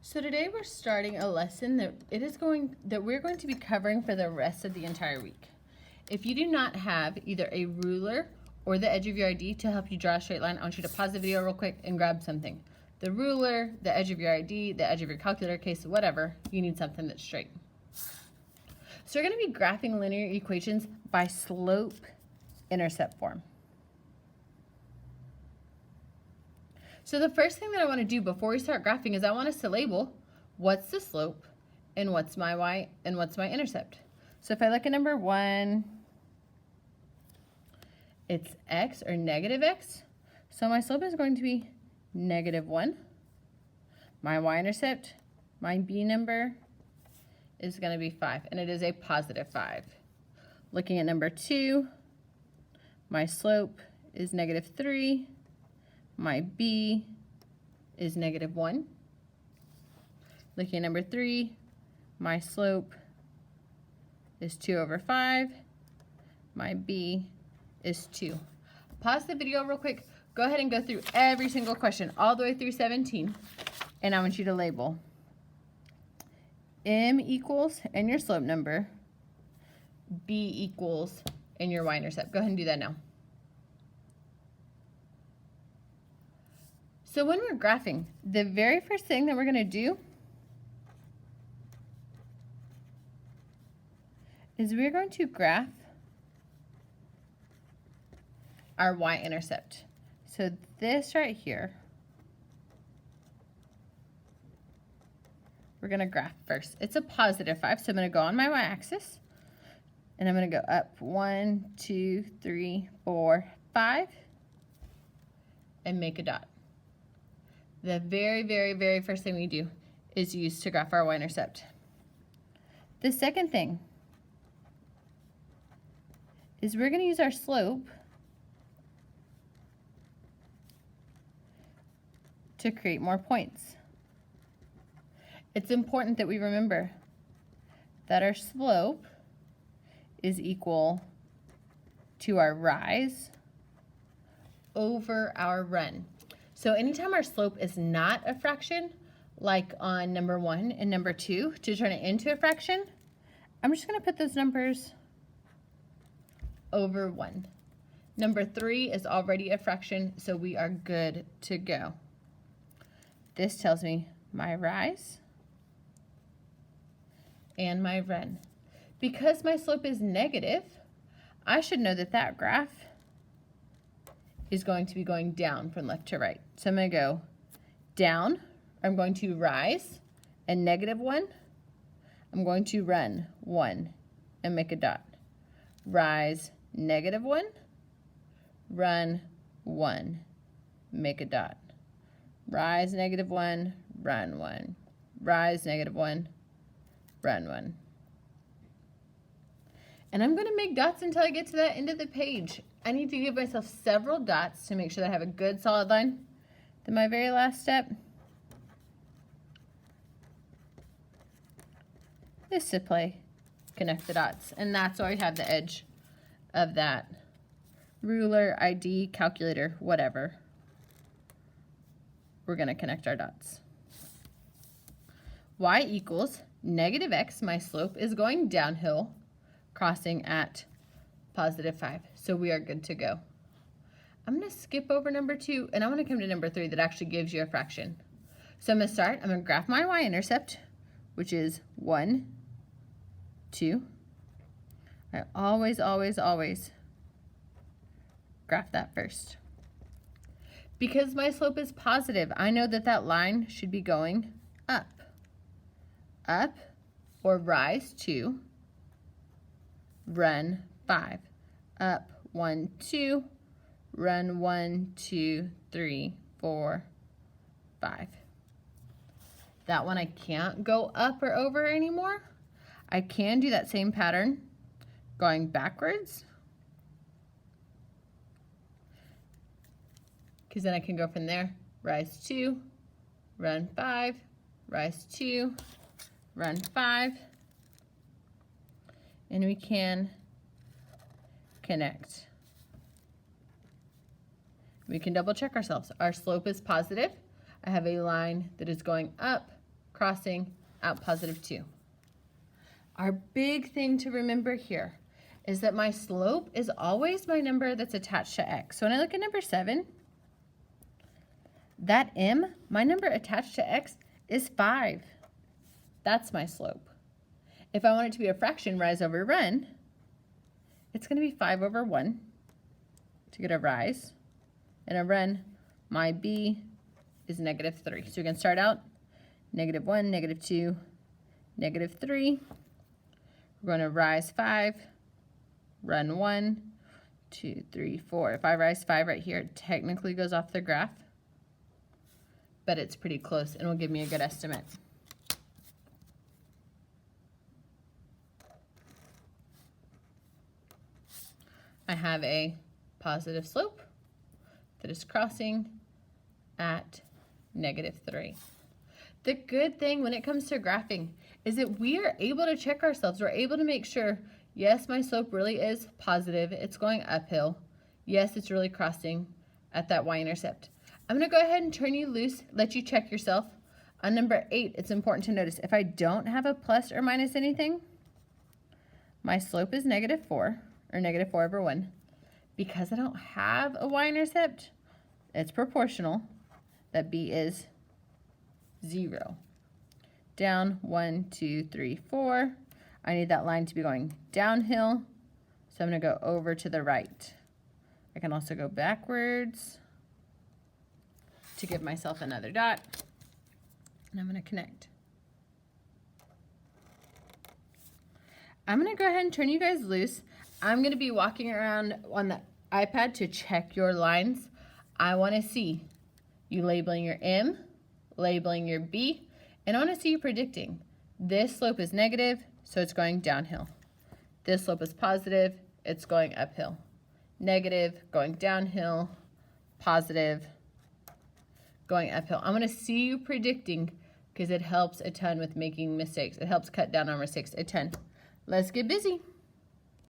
So today we're starting a lesson that we're going to be covering for the rest of the entire week. If you do not have either a ruler or the edge of your ID to help you draw a straight line, I want you to pause the video real quick and grab something. The ruler, the edge of your ID, the edge of your calculator case, whatever, you need something that's straight. So we're going to be graphing linear equations by slope-intercept form. So the first thing that I want to do before we start graphing is I want us to label what's the slope and what's my y and what's my intercept. So if I look at number 1, it's x or negative x. So my slope is going to be -1. My y-intercept, my b number, is going to be 5, and it is a positive 5. Looking at number 2, my slope is -3. My b is -1. Looking at number 3, my slope is 2/5. My b is 2. Pause the video real quick. Go ahead and go through every single question all the way through 17. And I want you to label m equals and your slope number, b equals and your y-intercept. Go ahead and do that now. So when we're graphing, the very first thing that we're going to do is we're going to graph our y-intercept. So this right here, we're going to graph first. It's a positive 5, so I'm going to go on my y-axis, and I'm going to go up 1, 2, 3, 4, 5, and make a dot. The very first thing we do is use to graph our y-intercept. The second thing is we're going to use our slope to create more points. It's important that we remember that our slope is equal to our rise over our run. So anytime our slope is not a fraction, like on number 1 and number 2, to turn it into a fraction, I'm just going to put those numbers over 1. Number 3 is already a fraction, so we are good to go. This tells me my rise and my run. Because my slope is negative, I should know that that graph is going to be going down from left to right. So I'm going to go down, I'm going to rise, and -1. I'm going to run 1 and make a dot. Rise, -1, run 1, make a dot. Rise, -1, run 1. Rise, -1, run 1. And I'm going to make dots until I get to that end of the page. I need to give myself several dots to make sure that I have a good solid line. Then my very last step is to connect the dots. And that's why I have the edge of that ruler, ID, calculator, whatever. We're going to connect our dots. Y equals -x, my slope is going downhill, crossing at +5. So we are good to go. I'm going to skip over number 2, and I'm going to come to number 3 that actually gives you a fraction. So I'm going to start. I'm going to graph my y-intercept, which is 1, 2. I always graph that first. Because my slope is positive, I know that that line should be going up. Up, or rise 2, run 5. Up 1, 2, run 1, 2, 3, 4, 5. That one I can't go up or over anymore. I can do that same pattern going backwards, because then I can go from there. Rise 2, run 5, rise 2, run 5, and we can connect. We can double check ourselves. Our slope is positive. I have a line that is going up, crossing at +2. Our big thing to remember here is that my slope is always my number that's attached to x. So when I look at number 7, that m, my number attached to x, is 5. That's my slope. If I want it to be a fraction, rise over run, it's going to be 5 over 1 to get a rise. And a run, my b is -3. So we can start out -1, -2, -3. We're going to rise 5, run 1, 2, 3, 4. If I rise 5 right here, it technically goes off the graph, but it's pretty close and will give me a good estimate. I have a positive slope that is crossing at -3. The good thing when it comes to graphing is that we are able to check ourselves. We're able to make sure, yes, my slope really is positive. It's going uphill. Yes, it's really crossing at that y-intercept. I'm going to go ahead and turn you loose, let you check yourself. On number 8, it's important to notice if I don't have a plus or minus anything, my slope is -4 or -4 over 1. Because I don't have a y-intercept, it's proportional that b is 0. Down 1, 2, 3, 4. I need that line to be going downhill, so I'm going to go over to the right. I can also go backwards to give myself another dot, and I'm going to connect. I'm going to go ahead and turn you guys loose. I'm going to be walking around on the iPad to check your lines. I want to see you labeling your M, labeling your B, and I want to see you predicting. This slope is negative, so it's going downhill. This slope is positive, it's going uphill. Negative, going downhill, positive, going uphill. I'm going to see you predicting because it helps a ton with making mistakes. It helps cut down on mistakes a ton. Let's get busy.